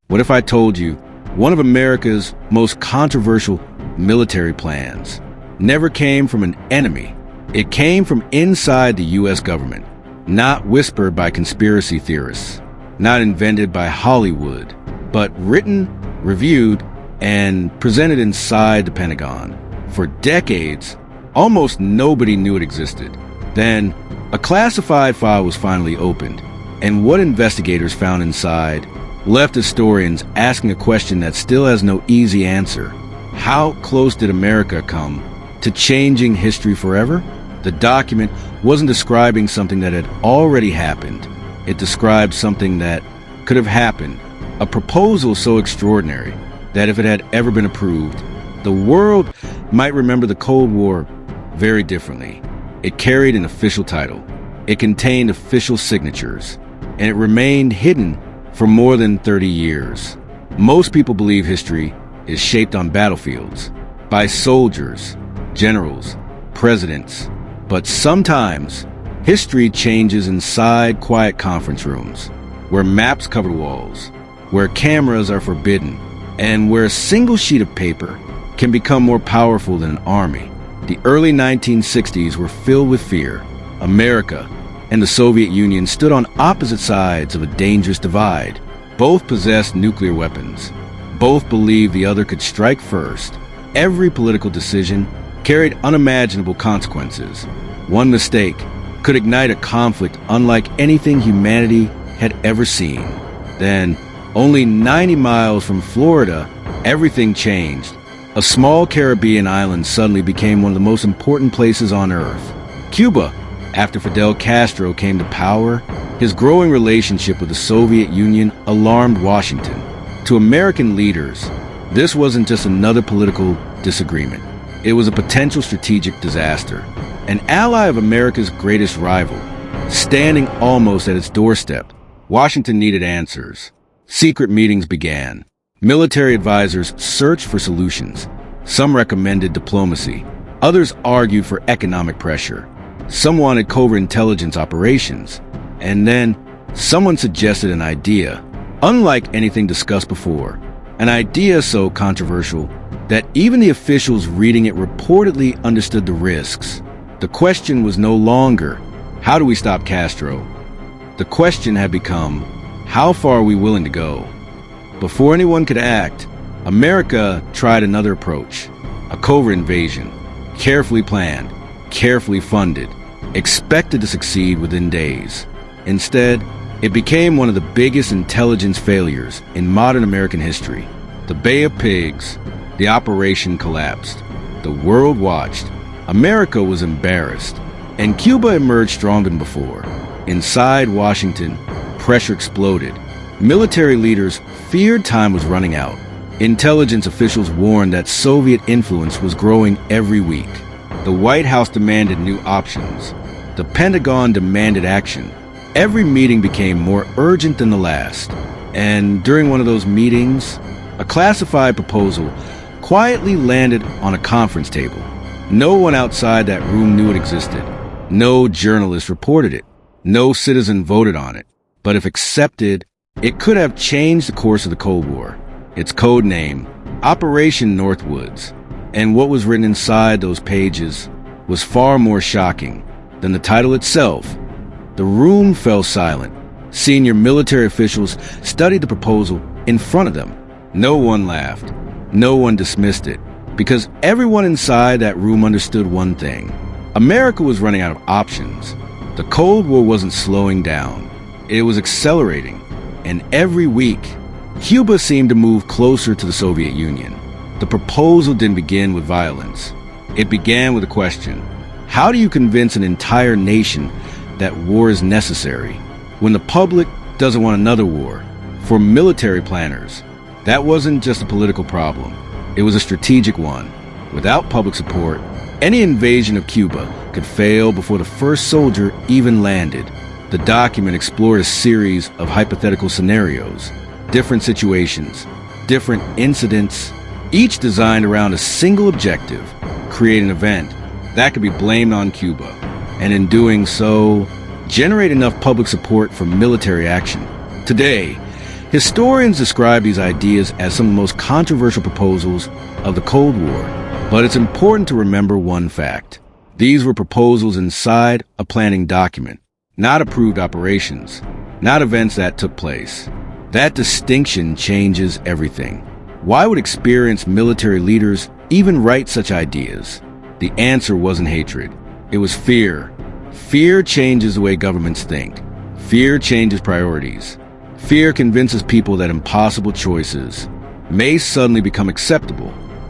What if I told you one of America's most controversial military plans never came from an enemy? It came from inside the U.S. government, not whispered by conspiracy theorists, not invented by Hollywood, but written, reviewed, and presented inside the Pentagon. For decades, almost nobody knew it existed. Then, a classified file was finally opened, and what investigators found inside left historians asking a question that still has no easy answer. How close did America come to changing history forever? The document wasn't describing something that had already happened. It described something that could have happened, a proposal so extraordinary that if it had ever been approved, the world might remember the Cold War very differently. It carried an official title. It contained official signatures, and it remained hidden for more than 30 years. Most people believe history is shaped on battlefields, by soldiers, generals, presidents. But sometimes, history changes inside quiet conference rooms, where maps cover walls, where cameras are forbidden, and where a single sheet of paper can become more powerful than an army. The early 1960s were filled with fear. America and the Soviet Union stood on opposite sides of a dangerous divide. Both possessed nuclear weapons. Both believed the other could strike first. Every political decision carried unimaginable consequences. One mistake could ignite a conflict unlike anything humanity had ever seen. Then, only 90 miles from Florida, everything changed. A small Caribbean island suddenly became one of the most important places on Earth. Cuba, after Fidel Castro came to power, his growing relationship with the Soviet Union alarmed Washington. To American leaders, this wasn't just another political disagreement. It was a potential strategic disaster. An ally of America's greatest rival, standing almost at its doorstep. Washington needed answers. Secret meetings began. Military advisors searched for solutions. Some recommended diplomacy. Others argued for economic pressure. Some wanted covert intelligence operations. And then, someone suggested an idea, unlike anything discussed before. An idea so controversial that even the officials reading it reportedly understood the risks. The question was no longer, how do we stop Castro? The question had become, how far are we willing to go? Before anyone could act, America tried another approach, a covert invasion, carefully planned, carefully funded, expected to succeed within days. Instead, it became one of the biggest intelligence failures in modern American history. The Bay of Pigs, the operation collapsed. The world watched. America was embarrassed, and Cuba emerged stronger than before. Inside Washington, pressure exploded. Military leaders feared time was running out. Intelligence officials warned that Soviet influence was growing every week. The White House demanded new options. The Pentagon demanded action. Every meeting became more urgent than the last. And during one of those meetings, a classified proposal quietly landed on a conference table. No one outside that room knew it existed. No journalist reported it. No citizen voted on it. But if accepted, it could have changed the course of the Cold War. Its code name, Operation Northwoods. And what was written inside those pages was far more shocking than the title itself. The room fell silent. Senior military officials studied the proposal in front of them. No one laughed. No one dismissed it. Because everyone inside that room understood one thing. America was running out of options. The Cold War wasn't slowing down. It was accelerating. And every week, Cuba seemed to move closer to the Soviet Union. The proposal didn't begin with violence. It began with a question. How do you convince an entire nation that war is necessary when the public doesn't want another war? For military planners, that wasn't just a political problem. It was a strategic one. Without public support, any invasion of Cuba could fail before the first soldier even landed. The document explored a series of hypothetical scenarios, different situations, different incidents, each designed around a single objective, create an event that could be blamed on Cuba, and in doing so, generate enough public support for military action. Today, Historians describe these ideas as some of the most controversial proposals of the Cold War, but it's important to remember one fact. These were proposals inside a planning document, not approved operations, not events that took place. That distinction changes everything. Why would experienced military leaders even write such ideas? The answer wasn't hatred. It was fear. Fear changes the way governments think. Fear changes priorities. Fear convinces people that impossible choices may suddenly become acceptable.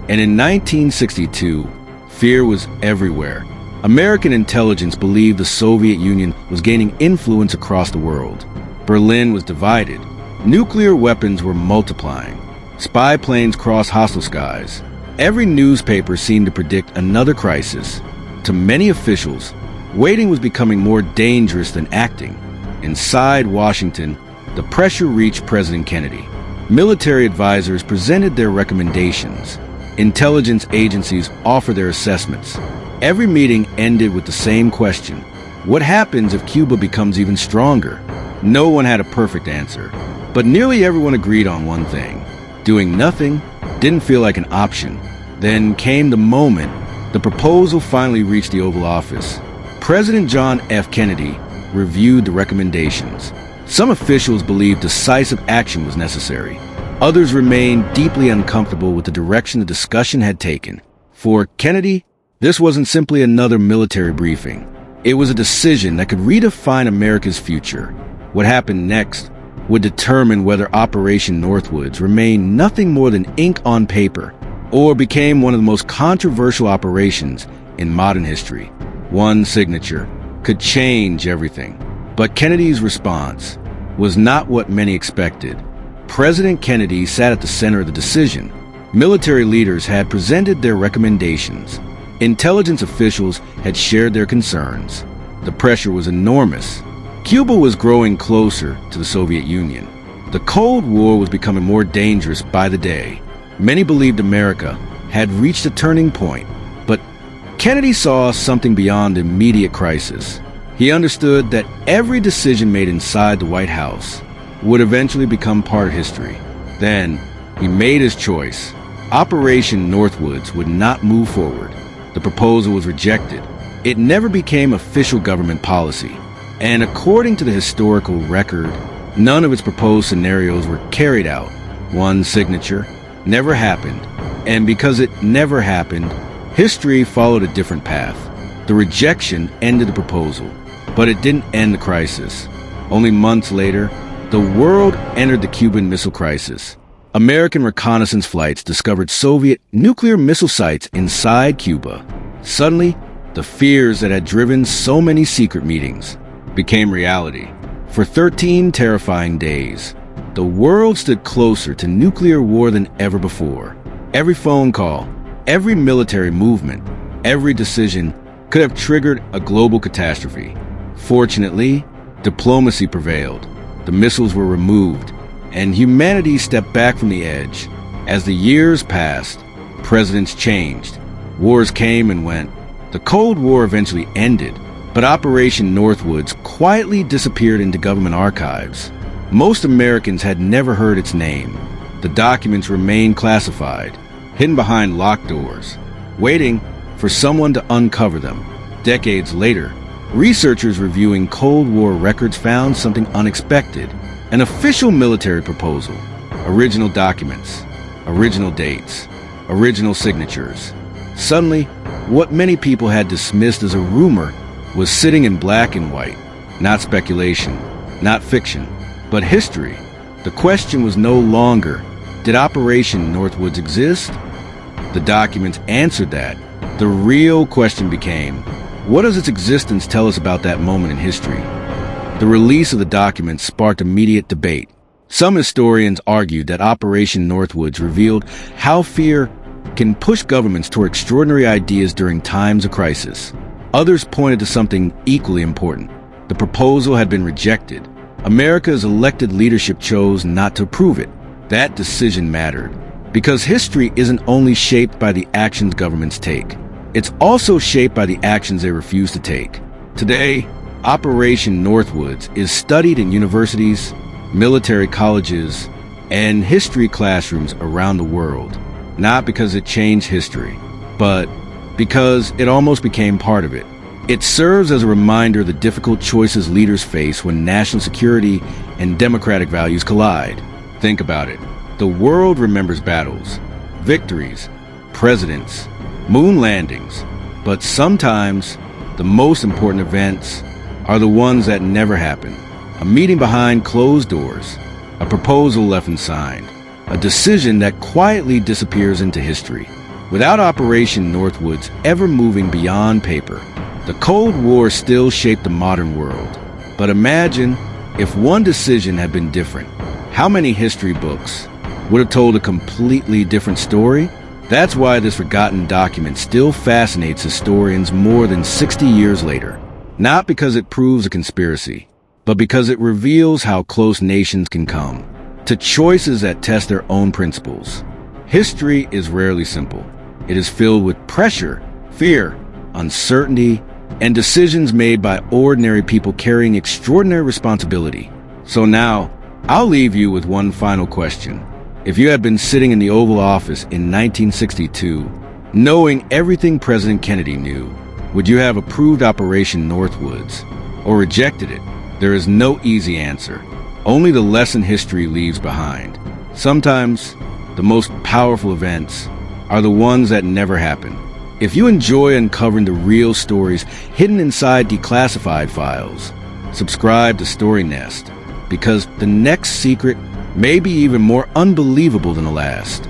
And in 1962, fear was everywhere. American intelligence believed the Soviet Union was gaining influence across the world. Berlin was divided. Nuclear weapons were multiplying. Spy planes crossed hostile skies. Every newspaper seemed to predict another crisis. To many officials, waiting was becoming more dangerous than acting. Inside Washington, the pressure reached President Kennedy. Military advisors presented their recommendations. Intelligence agencies offered their assessments. Every meeting ended with the same question: what happens if Cuba becomes even stronger? No one had a perfect answer, but nearly everyone agreed on one thing. Doing nothing didn't feel like an option. Then came the moment the proposal finally reached the Oval Office. President John F. Kennedy reviewed the recommendations. Some officials believed decisive action was necessary. Others remained deeply uncomfortable with the direction the discussion had taken. For Kennedy, this wasn't simply another military briefing. It was a decision that could redefine America's future. What happened next would determine whether Operation Northwoods remained nothing more than ink on paper or became one of the most controversial operations in modern history. One signature could change everything. But Kennedy's response was not what many expected. President Kennedy sat at the center of the decision. Military leaders had presented their recommendations. Intelligence officials had shared their concerns. The pressure was enormous. Cuba was growing closer to the Soviet Union. The Cold War was becoming more dangerous by the day. Many believed America had reached a turning point, but Kennedy saw something beyond the immediate crisis. He understood that every decision made inside the White House would eventually become part of history. Then, he made his choice. Operation Northwoods would not move forward. The proposal was rejected. It never became official government policy. And according to the historical record, none of its proposed scenarios were carried out. One signature never happened. And because it never happened, history followed a different path. The rejection ended the proposal, but it didn't end the crisis. Only months later, the world entered the Cuban Missile Crisis. American reconnaissance flights discovered Soviet nuclear missile sites inside Cuba. Suddenly, the fears that had driven so many secret meetings became reality. For 13 terrifying days, the world stood closer to nuclear war than ever before. Every phone call, every military movement, every decision could have triggered a global catastrophe. Fortunately, diplomacy prevailed. The missiles were removed, and humanity stepped back from the edge. As the years passed, presidents changed. Wars came and went. The Cold War eventually ended, but Operation Northwoods quietly disappeared into government archives. Most Americans had never heard its name. The documents remained classified, hidden behind locked doors, waiting for someone to uncover them. Decades later, researchers reviewing Cold War records found something unexpected. An official military proposal, original documents, original dates, original signatures. Suddenly, what many people had dismissed as a rumor was sitting in black and white. Not speculation, not fiction, but history. The question was no longer, did Operation Northwoods exist? The documents answered that. The real question became, what does its existence tell us about that moment in history? The release of the documents sparked immediate debate. Some historians argued that Operation Northwoods revealed how fear can push governments toward extraordinary ideas during times of crisis. Others pointed to something equally important. The proposal had been rejected. America's elected leadership chose not to approve it. That decision mattered, because history isn't only shaped by the actions governments take. It's also shaped by the actions they refuse to take. Today, Operation Northwoods is studied in universities, military colleges, and history classrooms around the world. Not because it changed history, but because it almost became part of it. It serves as a reminder of the difficult choices leaders face when national security and democratic values collide. Think about it. The world remembers battles, victories, presidents, moon landings, but sometimes the most important events are the ones that never happen. A meeting behind closed doors, a proposal left unsigned, a decision that quietly disappears into history. Without Operation Northwoods ever moving beyond paper, the Cold War still shaped the modern world. But imagine if one decision had been different. How many history books would have told a completely different story? That's why this forgotten document still fascinates historians more than 60 years later. Not because it proves a conspiracy, but because it reveals how close nations can come to choices that test their own principles. History is rarely simple. It is filled with pressure, fear, uncertainty, and decisions made by ordinary people carrying extraordinary responsibility. So now, I'll leave you with one final question. If you had been sitting in the Oval Office in 1962, knowing everything President Kennedy knew, would you have approved Operation Northwoods or rejected it? There is no easy answer, only the lesson history leaves behind. Sometimes, the most powerful events are the ones that never happen. If you enjoy uncovering the real stories hidden inside declassified files, subscribe to Story Nest, because the next secret may be even more unbelievable than the last.